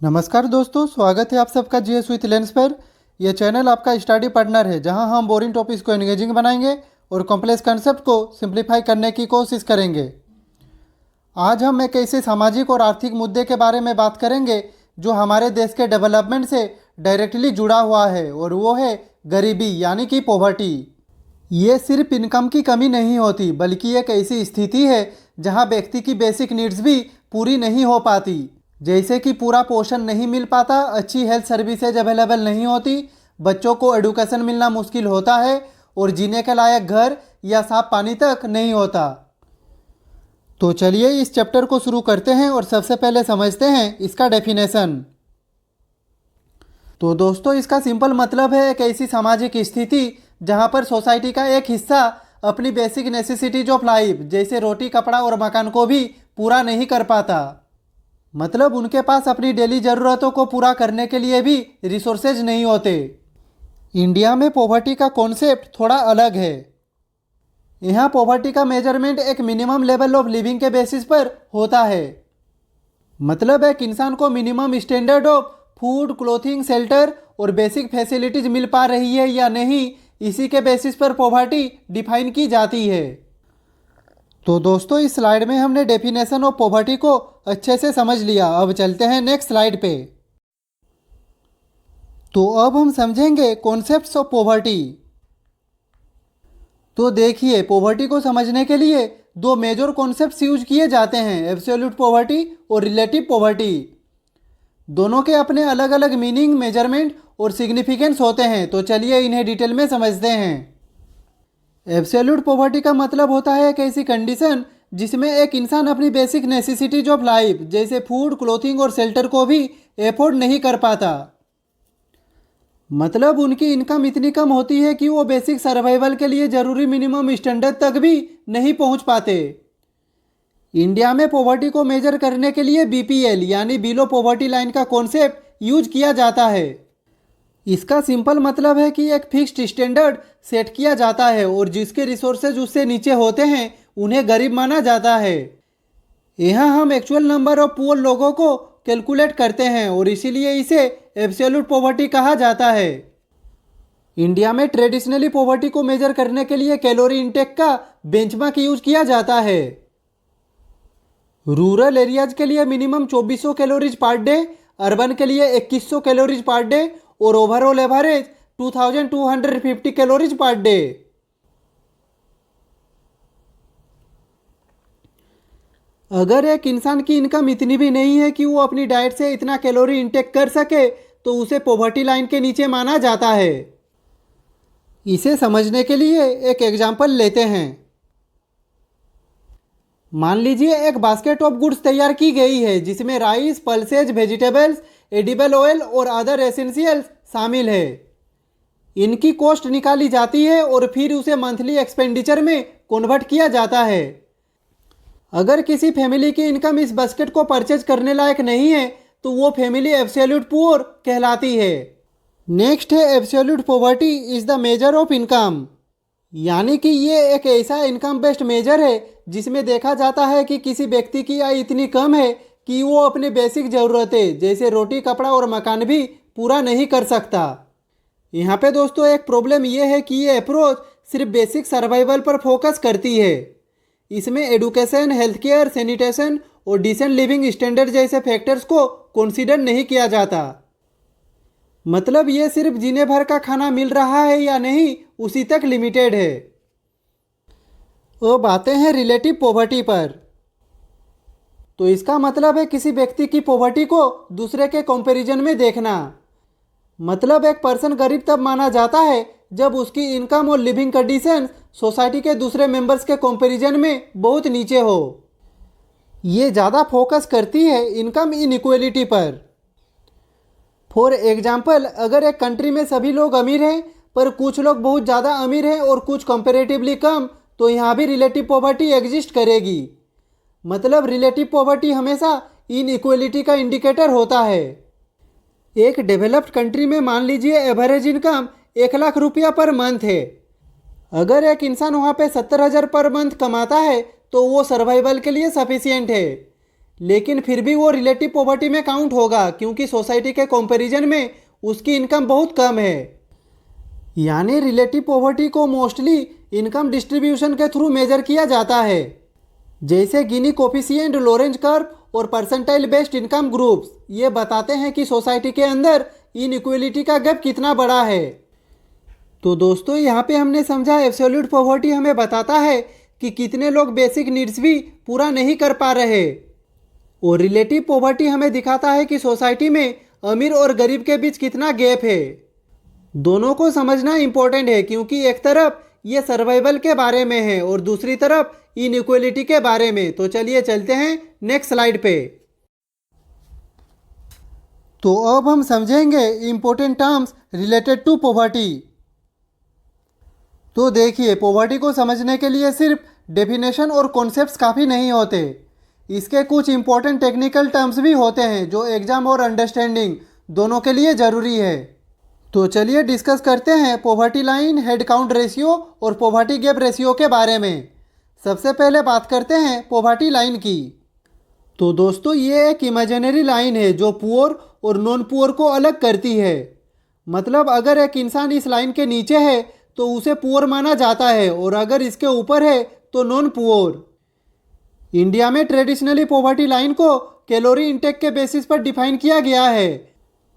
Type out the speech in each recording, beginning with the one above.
नमस्कार दोस्तों, स्वागत है आप सबका जीएस विथ लेंस पर। यह चैनल आपका स्टडी पार्टनर है जहां हम बोरिंग टॉपिक्स को एंगेजिंग बनाएंगे और कॉम्प्लेक्स कंसेप्ट को सिंप्लीफाई करने की कोशिश करेंगे। आज हम एक ऐसे सामाजिक और आर्थिक मुद्दे के बारे में बात करेंगे जो हमारे देश के डेवलपमेंट से डायरेक्टली जुड़ा हुआ है, और वो है गरीबी यानी कि पॉवर्टी। ये सिर्फ इनकम की कमी नहीं होती, बल्कि एक ऐसी स्थिति है जहां व्यक्ति की बेसिक नीड्स भी पूरी नहीं हो पाती, जैसे कि पूरा पोषण नहीं मिल पाता, अच्छी हेल्थ सर्विसेज अवेलेबल नहीं होती, बच्चों को एडुकेशन मिलना मुश्किल होता है और जीने के लायक घर या साफ पानी तक नहीं होता। तो चलिए इस चैप्टर को शुरू करते हैं और सबसे पहले समझते हैं इसका डेफिनेशन। तो दोस्तों, इसका सिंपल मतलब है एक ऐसी सामाजिक स्थिति जहां पर सोसाइटी का एक हिस्सा अपनी बेसिक नेसेसिटीज ऑफ लाइफ जैसे रोटी, कपड़ा और मकान को भी पूरा नहीं कर पाता। मतलब उनके पास अपनी डेली ज़रूरतों को पूरा करने के लिए भी रिसोर्सेज नहीं होते। इंडिया में पॉवर्टी का कॉन्सेप्ट थोड़ा अलग है। यहाँ पॉवर्टी का मेजरमेंट एक मिनिमम लेवल ऑफ लिविंग के बेसिस पर होता है। मतलब एक इंसान को minimum standard of food, clothing, shelter और बेसिक फैसिलिटीज मिल पा रही है या नहीं, इसी के बेसिस पर पॉवर्टी डिफाइन की जाती है। तो दोस्तों, इस स्लाइड में हमने डेफिनेशन ऑफ पॉवर्टी को अच्छे से समझ लिया। अब चलते हैं नेक्स्ट स्लाइड पे। तो अब हम समझेंगे कॉन्सेप्ट्स ऑफ पॉवर्टी। तो देखिए, पॉवर्टी को समझने के लिए दो मेजर कॉन्सेप्ट्स यूज किए जाते हैं, एब्सोल्यूट पॉवर्टी और रिलेटिव पॉवर्टी। दोनों के अपने अलग अलग मीनिंग, मेजरमेंट और सिग्निफिकेंस होते हैं। तो चलिए इन्हें डिटेल में समझते हैं। एब्सोल्यूट पॉवर्टी का मतलब होता है एक ऐसी कंडीशन जिसमें एक इंसान अपनी बेसिक नेसेसिटीज ऑफ लाइफ जैसे फूड, क्लोथिंग और शेल्टर को भी एफोर्ड नहीं कर पाता। मतलब उनकी इनकम इतनी कम होती है कि वो बेसिक सर्वाइवल के लिए ज़रूरी मिनिमम स्टैंडर्ड तक भी नहीं पहुंच पाते। इंडिया में पॉवर्टी को मेजर करने के लिए बीपीएल यानी बिलो पॉवर्टी लाइन का कॉन्सेप्ट यूज किया जाता है। इसका सिंपल मतलब है कि एक फिक्स्ड स्टैंडर्ड सेट किया जाता है और जिसके रिसोर्सेज उससे नीचे होते हैं उन्हें गरीब माना जाता है। यहाँ हम एक्चुअल नंबर ऑफ पुअर लोगों को कैलकुलेट करते हैं और इसीलिए इसे एब्सोल्यूट पॉवर्टी कहा जाता है। इंडिया में ट्रेडिशनली पॉवर्टी को मेजर करने के लिए कैलोरी इंटेक का बेंचमार्क यूज किया जाता है। रूरल एरियाज के लिए minimum 2400 calories per day, urban के लिए 2100 कैलोरीज पर डे और overall average 2250 calories per day. अगर एक इंसान की इनकम इतनी भी नहीं है कि वो अपनी डाइट से इतना कैलोरी इंटेक कर सके तो उसे पॉवर्टी लाइन के नीचे माना जाता है। इसे समझने के लिए एक एग्जांपल लेते हैं। मान लीजिए एक बास्केट ऑफ गुड्स तैयार की गई है जिसमें rice, pulses, vegetables, edible oil और अदर एसेंशियल्स शामिल है। इनकी कॉस्ट निकाली जाती है और फिर उसे मंथली एक्सपेंडिचर में कन्वर्ट किया जाता है। अगर किसी फैमिली की इनकम इस बास्केट को परचेज करने लायक नहीं है तो वो फैमिली एब्सोल्यूट पुअर कहलाती है। नेक्स्ट है absolute poverty is the measure of income, यानी कि ये एक ऐसा इनकम बेस्ड मेजर है जिसमें देखा जाता है कि किसी व्यक्ति की आय इतनी कम है कि वो अपने बेसिक ज़रूरतें जैसे रोटी, कपड़ा और मकान भी पूरा नहीं कर सकता। यहाँ पे दोस्तों एक प्रॉब्लम ये है कि ये अप्रोच सिर्फ बेसिक सर्वाइवल पर फोकस करती है। इसमें एडुकेशन, हेल्थ केयर, सैनिटेशन और डिसेंट लिविंग स्टैंडर्ड जैसे फैक्टर्स को कंसीडर नहीं किया जाता। मतलब ये सिर्फ जीने भर का खाना मिल रहा है या नहीं उसी तक लिमिटेड है। वो बातें हैं रिलेटिव पॉवर्टी पर। तो इसका मतलब है किसी व्यक्ति की पॉवर्टी को दूसरे के कंपैरिजन में देखना। मतलब एक पर्सन गरीब तब माना जाता है जब उसकी इनकम और लिविंग कंडीशन सोसाइटी के दूसरे मेंबर्स के कंपैरिजन में बहुत नीचे हो। ये ज़्यादा फोकस करती है इनकम इनइक्वालिटी पर। फॉर एग्जाम्पल, अगर एक कंट्री में सभी लोग अमीर हैं पर कुछ लोग बहुत ज़्यादा अमीर हैं और कुछ कंपैरेटिवली कम, तो यहाँ भी रिलेटिव पॉवर्टी एग्जिस्ट करेगी। मतलब रिलेटिव पॉवर्टी हमेशा इनइक्वालिटी का इंडिकेटर होता है। एक डेवलप्ड कंट्री में मान लीजिए एवरेज इनकम 1 लाख रुपया पर मंथ है। अगर एक इंसान वहाँ पे 70,000 पर मंथ कमाता है तो वो सर्वाइवल के लिए सफिशियंट है। लेकिन फिर भी वो रिलेटिव पॉवर्टी में काउंट होगा क्योंकि सोसाइटी के कंपैरिजन में उसकी इनकम बहुत कम है। यानी रिलेटिव पॉवर्टी को मोस्टली इनकम डिस्ट्रीब्यूशन के थ्रू मेजर किया जाता है, जैसे गिनी कोफिशिएंट, लोरेंज कर्व और परसेंटाइल बेस्ड इनकम ग्रुप्स ये बताते हैं कि सोसाइटी के अंदर इनइक्वलिटी का गैप कितना बड़ा है। तो दोस्तों यहाँ पे हमने समझा एब्सोल्यूट पॉवर्टी हमें बताता है कि कितने लोग बेसिक नीड्स भी पूरा नहीं कर पा रहे, और रिलेटिव पॉवर्टी हमें दिखाता है कि सोसाइटी में अमीर और गरीब के बीच कितना गैप है। दोनों को समझना इम्पोर्टेंट है क्योंकि एक तरफ ये सर्वाइवल के बारे में है और दूसरी तरफ इनइक्वलिटी के बारे में। तो चलिए चलते हैं नेक्स्ट स्लाइड पे। तो अब हम समझेंगे important terms related to poverty. तो देखिए, पॉवर्टी को समझने के लिए सिर्फ डेफिनेशन और कॉन्सेप्ट्स काफ़ी नहीं होते, इसके कुछ इंपॉर्टेंट टेक्निकल टर्म्स भी होते हैं जो एग्जाम और अंडरस्टैंडिंग दोनों के लिए ज़रूरी है। तो चलिए डिस्कस करते हैं poverty line, head count ratio और पॉवर्टी गैप रेशियो के बारे में। सबसे पहले बात करते हैं पॉवर्टी लाइन की। तो दोस्तों ये एक इमेजिनरी लाइन है जो पुअर और नॉन पुअर को अलग करती है। मतलब अगर एक इंसान इस लाइन के नीचे है तो उसे पुअर माना जाता है और अगर इसके ऊपर है तो नॉन पुअर। इंडिया में ट्रेडिशनली पॉवर्टी लाइन को कैलोरी इंटेक के बेसिस पर डिफाइन किया गया है।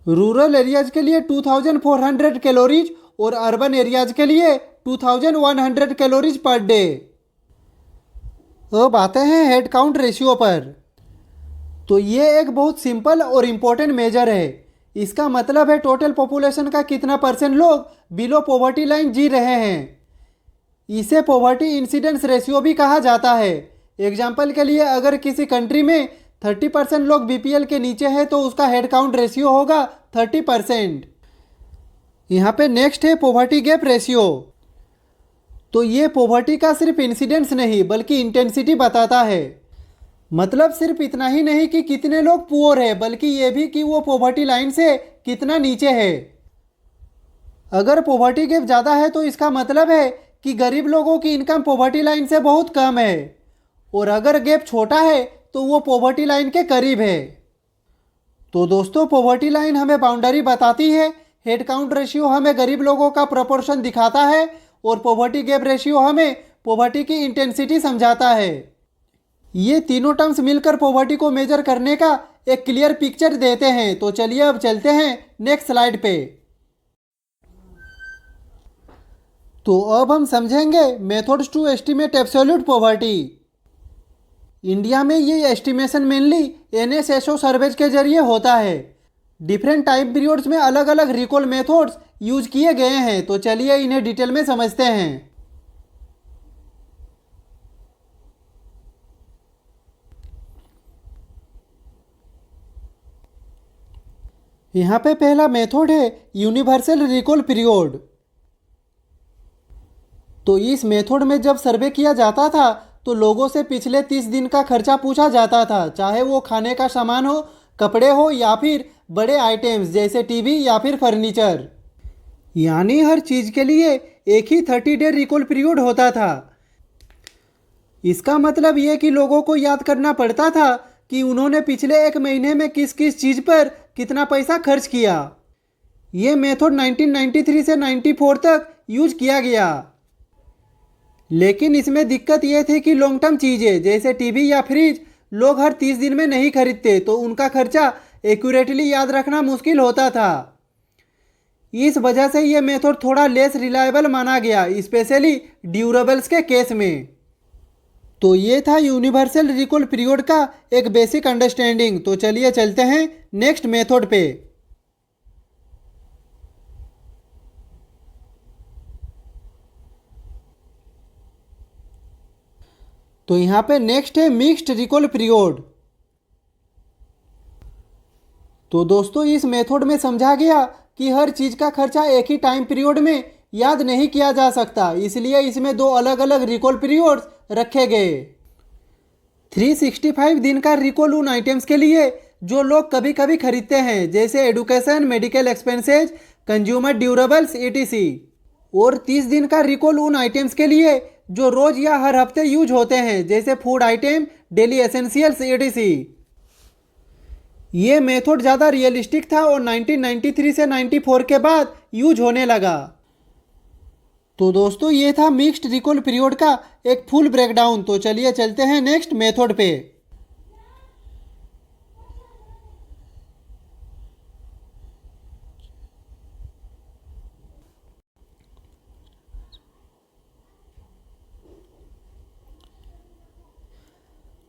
रूरल एरियाज के लिए 2400 कैलोरीज और अर्बन एरियाज के लिए 2100 कैलोरीज पर डे। अब आते हैं हेड काउंट रेशियो पर। तो ये एक बहुत सिंपल और इम्पोर्टेंट मेजर है। इसका मतलब है टोटल पॉपुलेशन का कितना परसेंट लोग बिलो पॉवर्टी लाइन जी रहे हैं। इसे पॉवर्टी इंसिडेंस रेशियो भी कहा जाता है। एग्जाम्पल के लिए अगर किसी कंट्री में 30% लोग बीपीएल के नीचे है तो उसका हेड काउंट रेशियो होगा 30%। यहाँ पे नेक्स्ट है पॉवर्टी गैप रेशियो। तो ये पॉवर्टी का सिर्फ इंसिडेंस नहीं बल्कि इंटेंसिटी बताता है। मतलब सिर्फ इतना ही नहीं कि कितने लोग पुअर है, बल्कि ये भी कि वो पॉवर्टी लाइन से कितना नीचे है। अगर पॉवर्टी गैप ज़्यादा है तो इसका मतलब है कि गरीब लोगों की इनकम पॉवर्टी लाइन से बहुत कम है, और अगर गैप छोटा है तो वो पॉवर्टी लाइन के करीब है। तो दोस्तों पॉवर्टी लाइन हमें बाउंड्री बताती है, हेड काउंट रेशियो हमें गरीब लोगों का प्रोपोर्शन दिखाता है और पॉवर्टी गैप रेशियो हमें पॉवर्टी की इंटेंसिटी समझाता है। ये तीनों टर्म्स मिलकर पॉवर्टी को मेजर करने का एक क्लियर पिक्चर देते हैं। तो चलिए अब चलते हैं नेक्स्ट स्लाइड पे। तो अब हम समझेंगे methods to estimate absolute poverty. India में ये एस्टिमेशन मेनली एनएसएसओ सर्वेज के जरिए होता है। डिफरेंट टाइम पीरियड्स में अलग अलग रिकॉल मेथड्स यूज किए गए हैं। तो चलिए इन्हें डिटेल में समझते हैं। यहाँ पे पहला मेथड है यूनिवर्सल रिकॉल पीरियड। तो इस मेथड में जब सर्वे किया जाता था तो लोगों से पिछले 30 दिन का खर्चा पूछा जाता था, चाहे वो खाने का सामान हो, कपड़े हो या फिर बड़े आइटम्स जैसे टीवी या फिर फर्नीचर। यानी हर चीज़ के लिए एक ही 30 डे रिकॉल पीरियड होता था। इसका मतलब ये कि लोगों को याद करना पड़ता था कि उन्होंने पिछले एक महीने में किस किस चीज़ पर कितना पैसा खर्च किया। ये मेथड 1993 से 94 तक यूज किया गया। लेकिन इसमें दिक्कत ये थी कि लॉन्ग टर्म चीज़ें जैसे टीवी या फ्रिज लोग हर 30 दिन में नहीं खरीदते, तो उनका खर्चा एक्यूरेटली याद रखना मुश्किल होता था। इस वजह से ये मेथड थोड़ा लेस रिलायबल माना गया, स्पेशली ड्यूरेबल्स के केस में। तो ये था यूनिवर्सल रिकॉल पीरियड का एक बेसिक अंडरस्टैंडिंग। तो चलिए चलते हैं नेक्स्ट मेथड पे। तो यहाँ पे नेक्स्ट है मिक्स्ड रिकॉल पीरियड। तो दोस्तों इस मेथड में समझा गया कि हर चीज़ का खर्चा एक ही टाइम पीरियड में याद नहीं किया जा सकता, इसलिए इसमें दो अलग अलग रिकॉल पीरियड्स रखे गए। 365 दिन का रिकॉल उन आइटम्स के लिए जो लोग कभी कभी खरीदते हैं, जैसे education, medical expenses, consumer durables etc। और 30 दिन का रिकॉल उन आइटम्स के लिए जो रोज या हर हफ्ते यूज होते हैं, जैसे food item, daily essentials etc। ये मेथड ज़्यादा रियलिस्टिक था और 1993 से 94 के बाद यूज होने लगा। तो दोस्तों ये था मिक्स्ड रिकॉल पीरियड का एक फुल ब्रेकडाउन। तो चलिए चलते हैं नेक्स्ट मेथड पे।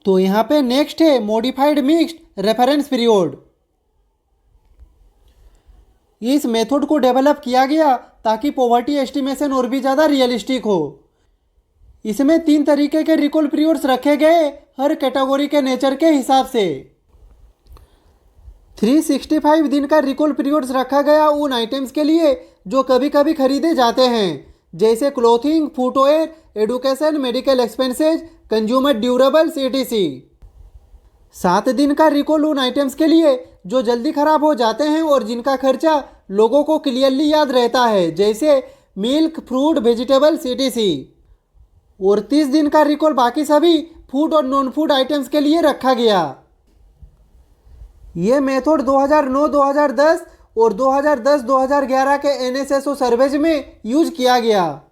तो यहाँ पे नेक्स्ट है मॉडिफाइड मिक्स्ड रेफरेंस पीरियड। इस मेथड को डेवलप किया गया ताकि पॉवर्टी एस्टिमेशन और भी ज़्यादा रियलिस्टिक हो। इसमें 3 तरीके के रिकॉल पीरियड्स रखे गए हर कैटेगरी के नेचर के हिसाब से। 365 दिन का रिकॉल पीरियड्स रखा गया उन आइटम्स के लिए जो कभी कभी खरीदे जाते हैं, जैसे clothing, footwear, education, medical expenses, consumer durables etc। 7 दिन का रिकॉल उन आइटम्स के लिए जो जल्दी खराब हो जाते हैं और जिनका खर्चा लोगों को क्लियरली याद रहता है, जैसे मिल्क, फ्रूट, वेजिटेबल्स etc। और 30 दिन का रिकॉल बाकी सभी फूड और नॉन फूड आइटम्स के लिए रखा गया। ये मेथड 2009, 2010 और 2010-2011 के NSSO सर्वेज में यूज किया गया।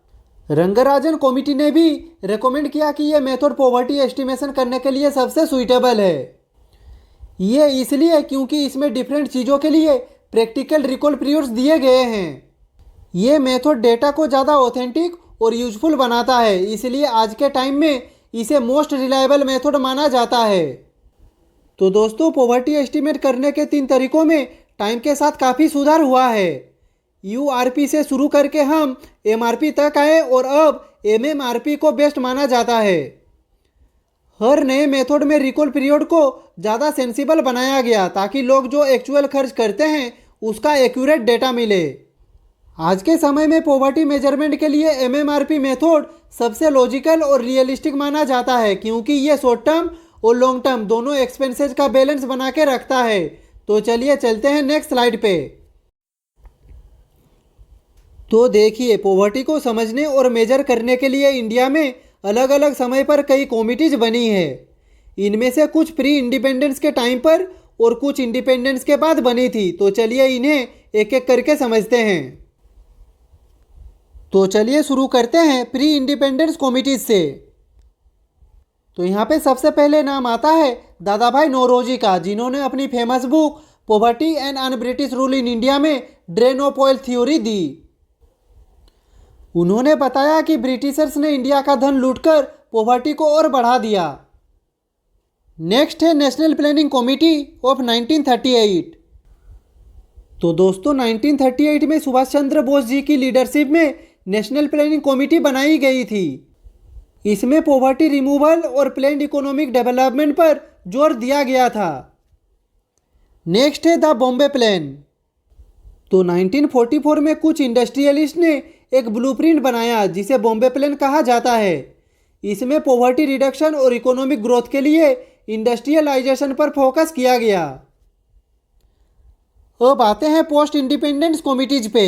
रंगराजन कमेटी ने भी रेकमेंड किया कि यह मेथड पॉवर्टी एस्टिमेशन करने के लिए सबसे सुइटेबल है। ये इसलिए क्योंकि इसमें डिफरेंट चीज़ों के लिए प्रैक्टिकल रिकॉल पीरियड्स दिए गए हैं। ये मेथड डेटा को ज़्यादा ऑथेंटिक और यूजफुल बनाता है, इसलिए आज के टाइम में इसे मोस्ट रिलायबल मेथड माना जाता है। तो दोस्तों पॉवर्टी एस्टिमेट करने के 3 तरीकों में टाइम के साथ काफ़ी सुधार हुआ है। URP से शुरू करके हम MRP तक आए और अब MMRP को बेस्ट माना जाता है। हर नए मेथड में रिकॉल पीरियड को ज़्यादा सेंसिबल बनाया गया ताकि लोग जो एक्चुअल खर्च करते हैं उसका एक्यूरेट डेटा मिले। आज के समय में पॉवर्टी मेजरमेंट के लिए MMRP मेथड सबसे लॉजिकल और रियलिस्टिक माना जाता है, क्योंकि ये शॉर्ट टर्म और लॉन्ग टर्म दोनों एक्सपेंसेस का बैलेंस बना के रखता है। तो चलिए चलते हैं नेक्स्ट स्लाइड पे। तो देखिए पॉवर्टी को समझने और मेजर करने के लिए इंडिया में अलग अलग समय पर कई कमिटीज बनी है। इनमें से कुछ प्री इंडिपेंडेंस के टाइम पर और कुछ इंडिपेंडेंस के बाद बनी थी। तो चलिए इन्हें एक एक करके समझते हैं। तो चलिए शुरू करते हैं प्री इंडिपेंडेंस कमिटीज से। तो यहाँ पे सबसे पहले नाम आता है दादा भाई नौरोजी का, जिन्होंने अपनी famous book poverty and un British rule in India में ड्रेन ऑफ ऑयल थ्योरी दी। उन्होंने बताया कि ब्रिटिशर्स ने इंडिया का धन लूटकर पॉवर्टी को और बढ़ा दिया। नेक्स्ट है नेशनल प्लानिंग कमेटी ऑफ 1938। तो दोस्तों 1938 में सुभाष चंद्र बोस जी की लीडरशिप में नेशनल प्लानिंग कमेटी बनाई गई थी। इसमें पॉवर्टी रिमूवल और प्लान्ड इकोनॉमिक डेवलपमेंट पर जोर दिया गया था। नेक्स्ट है द बॉम्बे प्लान। तो 1944 में कुछ इंडस्ट्रियलिस्ट ने एक ब्लूप्रिंट बनाया जिसे बॉम्बे प्लान कहा जाता है। इसमें पॉवर्टी रिडक्शन और इकोनॉमिक ग्रोथ के लिए इंडस्ट्रियलाइजेशन पर फोकस किया गया। अब आते हैं पोस्ट इंडिपेंडेंस कमिटीज पे।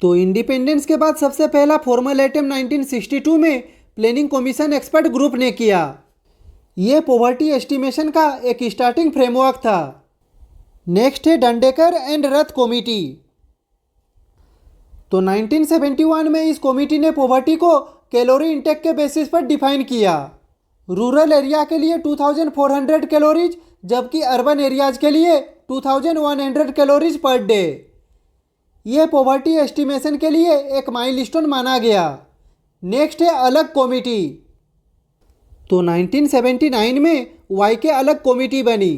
तो इंडिपेंडेंस के बाद सबसे पहला फॉर्मल अटेम्प्ट 1962 में प्लानिंग कमीशन एक्सपर्ट ग्रुप ने किया। ये पॉवर्टी एस्टिमेशन का एक स्टार्टिंग फ्रेमवर्क था। नेक्स्ट है डंडेकर एंड रथ कमेटी। तो 1971 में इस कमेटी ने पॉवर्टी को कैलोरी इंटेक के बेसिस पर डिफाइन किया। रूरल एरिया के लिए 2400 कैलोरीज, जबकि अर्बन एरियाज के लिए 2100 कैलोरीज पर डे। यह पॉवर्टी एस्टिमेशन के लिए एक माइलस्टोन माना गया। नेक्स्ट है अलग कमेटी। तो 1979 में वाई के अलग कमेटी बनी।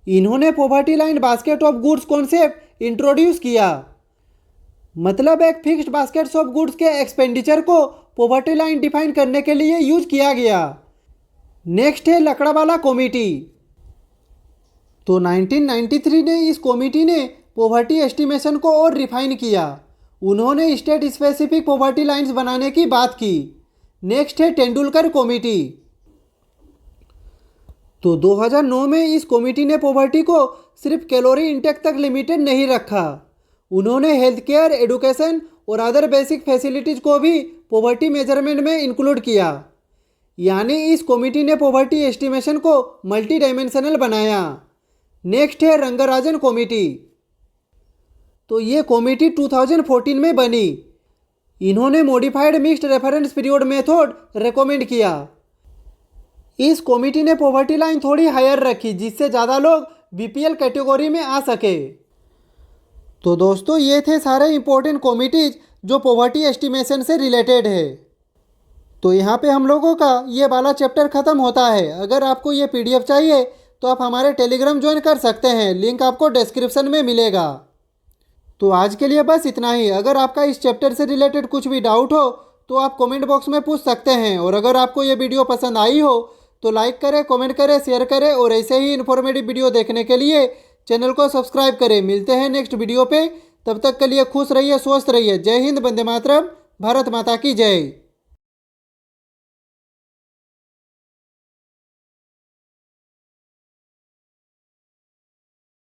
इन्होंने poverty line basket of goods concept introduce किया। मतलब एक फिक्स्ड बास्केट्स ऑफ गुड्स के एक्सपेंडिचर को पॉवर्टी लाइन डिफाइन करने के लिए यूज किया गया। नेक्स्ट है लकड़ावाला कमेटी। तो 1993 ने इस कमेटी ने पॉवर्टी एस्टिमेशन को और रिफाइन किया। उन्होंने स्टेट स्पेसिफिक पॉवर्टी लाइंस बनाने की बात की। नेक्स्ट है तेंदुलकर कमेटी। तो 2009 में इस कमेटी ने पॉवर्टी को सिर्फ कैलोरी इंटेक तक लिमिटेड नहीं रखा। उन्होंने हेल्थ केयर, एडुकेशन और अदर बेसिक फैसिलिटीज़ को भी पॉवर्टी मेजरमेंट में इंक्लूड किया। यानी इस कमेटी ने पॉवर्टी एस्टिमेशन को मल्टी डायमेंशनल बनाया। नेक्स्ट है रंगराजन कमेटी। तो ये कमेटी 2014 में बनी। इन्होंने modified mixed reference period method recommend किया। इस कमेटी ने पॉवर्टी लाइन थोड़ी हायर रखी जिससे ज़्यादा लोग बीपीएल कैटेगरी में आ सके। तो दोस्तों ये थे सारे इंपॉर्टेंट कमिटीज जो पॉवर्टी एस्टिमेशन से रिलेटेड है। तो यहाँ पे हम लोगों का ये वाला चैप्टर ख़त्म होता है। अगर आपको ये पीडीएफ चाहिए तो आप हमारे टेलीग्राम ज्वाइन कर सकते हैं, लिंक आपको डिस्क्रिप्शन में मिलेगा। तो आज के लिए बस इतना ही। अगर आपका इस चैप्टर से रिलेटेड कुछ भी डाउट हो तो आप कमेंट बॉक्स में पूछ सकते हैं। और अगर आपको ये वीडियो पसंद आई हो तो लाइक करें, कमेंट करें, शेयर करें और ऐसे ही इन्फॉर्मेटिव वीडियो देखने के लिए चैनल को सब्सक्राइब करें। मिलते हैं नेक्स्ट वीडियो पे, तब तक के लिए खुश रहिए, स्वस्थ रहिए। जय हिंद, वंदे मातरम, भारत माता की जय।